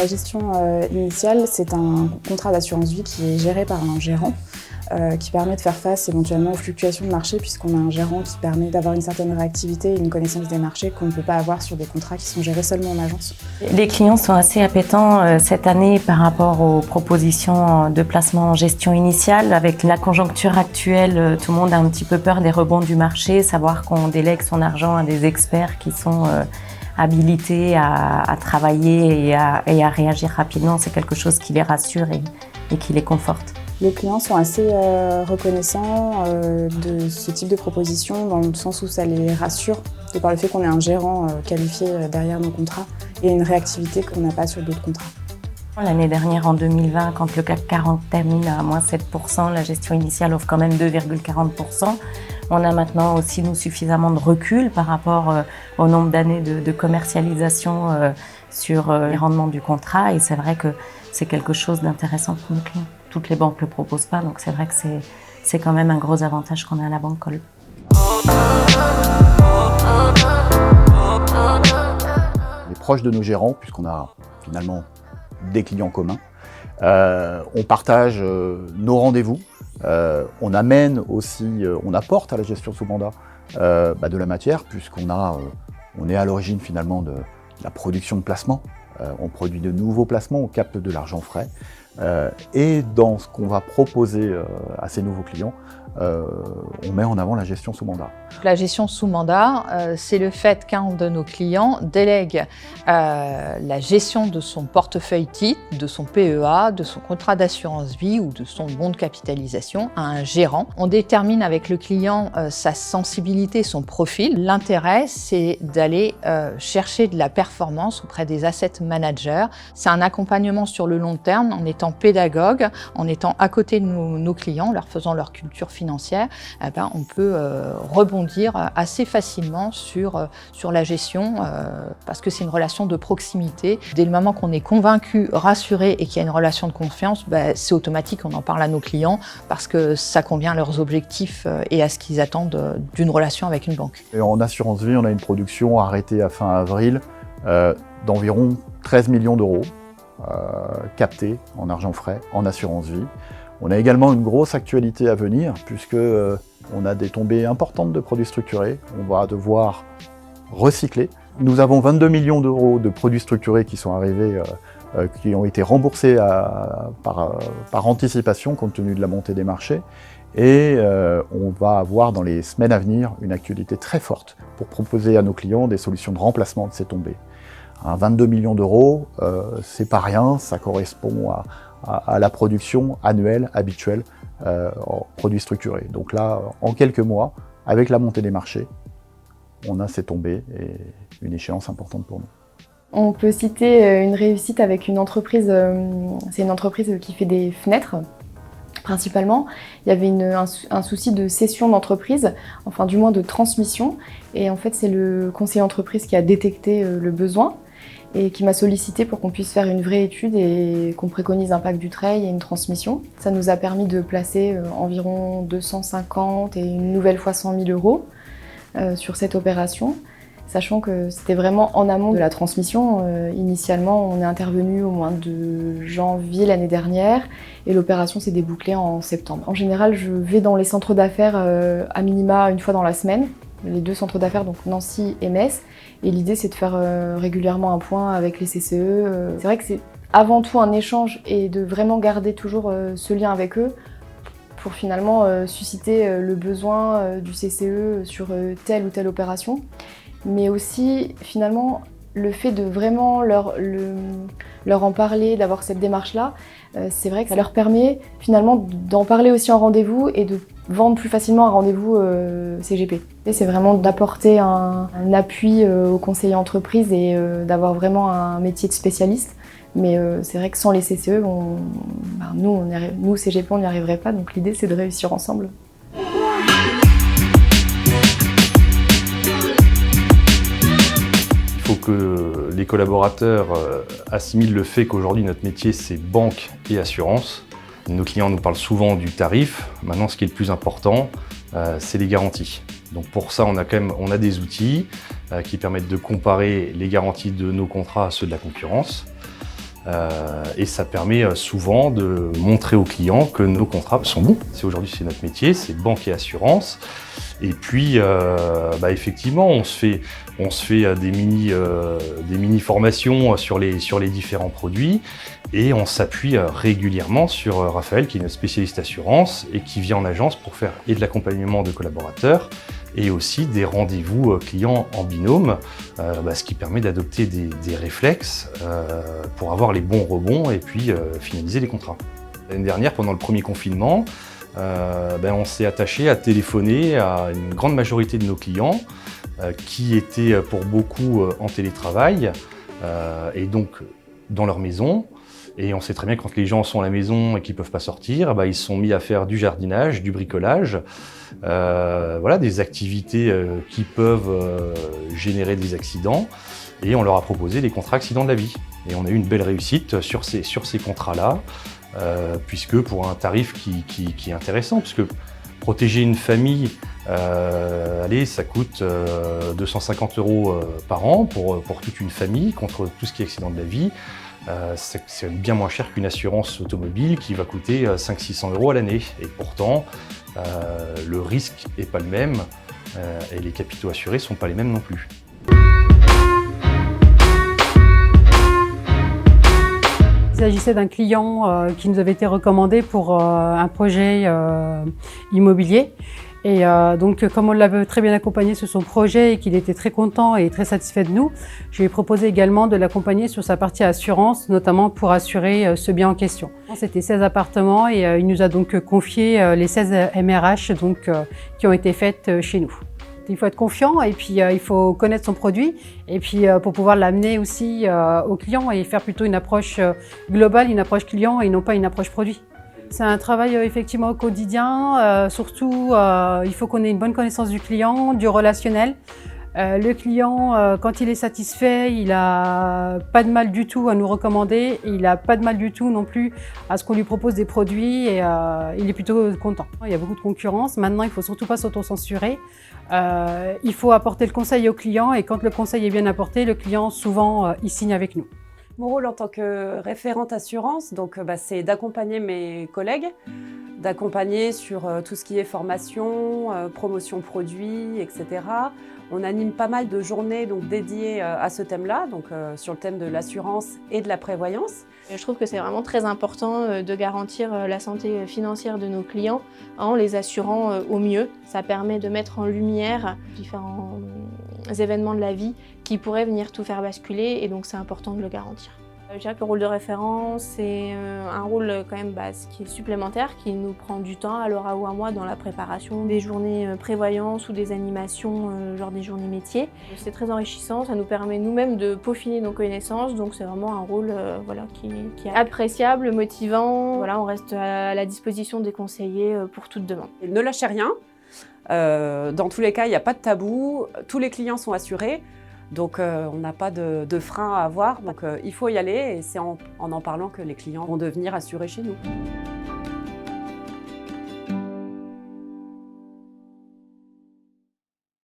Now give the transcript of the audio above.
La gestion initiale, c'est un contrat d'assurance vie qui est géré par un gérant qui permet de faire face éventuellement aux fluctuations de marché puisqu'on a un gérant qui permet d'avoir une certaine réactivité et une connaissance des marchés qu'on ne peut pas avoir sur des contrats qui sont gérés seulement en agence. Les clients sont assez appétents cette année par rapport aux propositions de placement en gestion initiale. Avec la conjoncture actuelle, tout le monde a un petit peu peur des rebonds du marché, savoir qu'on délègue son argent à des experts qui sont habilités à travailler et à réagir rapidement, c'est quelque chose qui les rassure et qui les conforte. Les clients sont assez reconnaissants de ce type de proposition dans le sens où ça les rassure de par le fait qu'on ait un gérant qualifié derrière nos contrats et une réactivité qu'on n'a pas sur d'autres contrats. L'année dernière, en 2020, quand le CAC 40 termine à moins 7%, la gestion initiale offre quand même 2,40%. On a maintenant aussi nous suffisamment de recul par rapport au nombre d'années de commercialisation sur les rendements du contrat et c'est vrai que c'est quelque chose d'intéressant pour nos clients. Toutes les banques ne le proposent pas, donc c'est vrai que c'est quand même un gros avantage qu'on a à la banque Col. On est proche de nos gérants puisqu'on a finalement des clients communs. On partage nos rendez-vous. On amène aussi, on apporte à la gestion sous mandat de la matière on est à l'origine finalement de la production de placements. On produit de nouveaux placements, on capte de l'argent frais. Et dans ce qu'on va proposer à ces nouveaux clients, on met en avant la gestion sous mandat. La gestion sous mandat, c'est le fait qu'un de nos clients délègue la gestion de son portefeuille titre, de son PEA, de son contrat d'assurance vie ou de son bon de capitalisation à un gérant. On détermine avec le client sa sensibilité, son profil. L'intérêt, c'est d'aller chercher de la performance auprès des asset managers. C'est un accompagnement sur le long terme en étant pédagogue, en étant à côté de nos clients, leur faisant leur culture financière, on peut rebondir assez facilement sur la gestion parce que c'est une relation de proximité. Dès le moment qu'on est convaincu, rassuré et qu'il y a une relation de confiance, c'est automatique, on en parle à nos clients parce que ça convient à leurs objectifs et à ce qu'ils attendent d'une relation avec une banque. Et en assurance vie, on a une production arrêtée à fin avril d'environ 13 millions d'euros captés en argent frais en assurance vie. On a également une grosse actualité à venir puisque on a des tombées importantes de produits structurés. On va devoir recycler. Nous avons 22 millions d'euros de produits structurés qui sont arrivés, qui ont été remboursés par anticipation compte tenu de la montée des marchés. Et on va avoir dans les semaines à venir une actualité très forte pour proposer à nos clients des solutions de remplacement de ces tombées. 22 millions d'euros, c'est pas rien, ça correspond à la production annuelle habituelle en produits structurés. Donc là, en quelques mois, avec la montée des marchés, on a ces tombées et une échéance importante pour nous. On peut citer une réussite avec une entreprise, c'est une entreprise qui fait des fenêtres, principalement. Il y avait un souci de cession d'entreprise, enfin du moins de transmission, et en fait c'est le conseiller entreprise qui a détecté le besoin et qui m'a sollicité pour qu'on puisse faire une vraie étude et qu'on préconise un pack du trade et une transmission. Ça nous a permis de placer environ 250 et une nouvelle fois 100 000 euros sur cette opération, sachant que c'était vraiment en amont de la transmission. Initialement, on est intervenu au mois de janvier l'année dernière et l'opération s'est débouclée en septembre. En général, je vais dans les centres d'affaires à minima une fois dans la semaine, les deux centres d'affaires, donc Nancy et Metz. Et l'idée, c'est de faire régulièrement un point avec les CCE. C'est vrai que c'est avant tout un échange et de vraiment garder toujours ce lien avec eux pour finalement susciter le besoin du CCE sur telle ou telle opération. Mais aussi, finalement, le fait de vraiment leur en parler, d'avoir cette démarche-là, c'est vrai que ça leur permet finalement d'en parler aussi en rendez-vous et de vendre plus facilement un rendez-vous CGP. Et c'est vraiment d'apporter un appui aux conseillers entreprises et d'avoir vraiment un métier de spécialiste. Mais c'est vrai que sans les CCE, nous CGP, on n'y arriverait pas. Donc l'idée, c'est de réussir ensemble. Il faut que les collaborateurs assimilent le fait qu'aujourd'hui notre métier c'est banque et assurance. Nos clients nous parlent souvent du tarif. Maintenant, ce qui est le plus important, c'est les garanties. Donc pour ça, on a des outils qui permettent de comparer les garanties de nos contrats à ceux de la concurrence. Et ça permet souvent de montrer aux clients que nos contrats sont bons. Aujourd'hui, c'est notre métier, c'est banque et assurance. Et puis, effectivement, on se fait des mini formations sur les différents produits et on s'appuie régulièrement sur Raphaël, qui est notre spécialiste assurance et qui vient en agence pour faire et de l'accompagnement de collaborateurs et aussi des rendez-vous clients en binôme, ce qui permet d'adopter des réflexes pour avoir les bons rebonds et puis finaliser les contrats. L'année dernière, pendant le premier confinement, on s'est attaché à téléphoner à une grande majorité de nos clients qui étaient pour beaucoup en télétravail et donc dans leur maison. Et on sait très bien que quand les gens sont à la maison et qu'ils ne peuvent pas sortir, ils se sont mis à faire du jardinage, du bricolage, des activités qui peuvent générer des accidents. Et on leur a proposé des contrats accidents de la vie. Et on a eu une belle réussite sur ces contrats-là, puisque pour un tarif qui est intéressant, puisque protéger une famille, ça coûte 250 € par an pour toute une famille contre tout ce qui est accident de la vie. C'est bien moins cher qu'une assurance automobile qui va coûter 500-600 € à l'année. Et pourtant, le risque n'est pas le même et les capitaux assurés ne sont pas les mêmes non plus. Il s'agissait d'un client qui nous avait été recommandé pour un projet immobilier. Et donc, comme on l'avait très bien accompagné sur son projet et qu'il était très content et très satisfait de nous, je lui ai proposé également de l'accompagner sur sa partie assurance, notamment pour assurer ce bien en question. C'était 16 appartements et il nous a donc confié les 16 MRH qui ont été faites chez nous. Il faut être confiant et puis il faut connaître son produit et puis pour pouvoir l'amener aussi au client et faire plutôt une approche globale, une approche client et non pas une approche produit. C'est un travail effectivement au quotidien, surtout il faut qu'on ait une bonne connaissance du client, du relationnel. Le client, quand il est satisfait, il n'a pas de mal du tout à nous recommander et il n'a pas de mal du tout non plus à ce qu'on lui propose des produits et il est plutôt content. Il y a beaucoup de concurrence, maintenant il ne faut surtout pas s'auto-censurer. Il faut apporter le conseil au client et quand le conseil est bien apporté, le client souvent il signe avec nous. Mon rôle en tant que référente assurance, c'est d'accompagner mes collègues, d'accompagner sur tout ce qui est formation, promotion produits, etc. On anime pas mal de journées dédiées à ce thème-là, sur le thème de l'assurance et de la prévoyance. Je trouve que c'est vraiment très important de garantir la santé financière de nos clients en les assurant au mieux. Ça permet de mettre en lumière différents événements de la vie qui pourraient venir tout faire basculer et donc c'est important de le garantir. Je dirais que le rôle de référent, c'est un rôle quand même qui est supplémentaire, qui nous prend du temps à Laura ou à moi dans la préparation des journées prévoyance ou des animations, genre des journées métiers. C'est très enrichissant, ça nous permet nous-mêmes de peaufiner nos connaissances, donc c'est vraiment un rôle qui est appréciable, motivant. On reste à la disposition des conseillers pour toute demande. Ne lâchez rien, dans tous les cas, il n'y a pas de tabou, tous les clients sont assurés. Donc on n'a pas de frein à avoir, donc il faut y aller et c'est en parlant que les clients vont devenir assurés chez nous.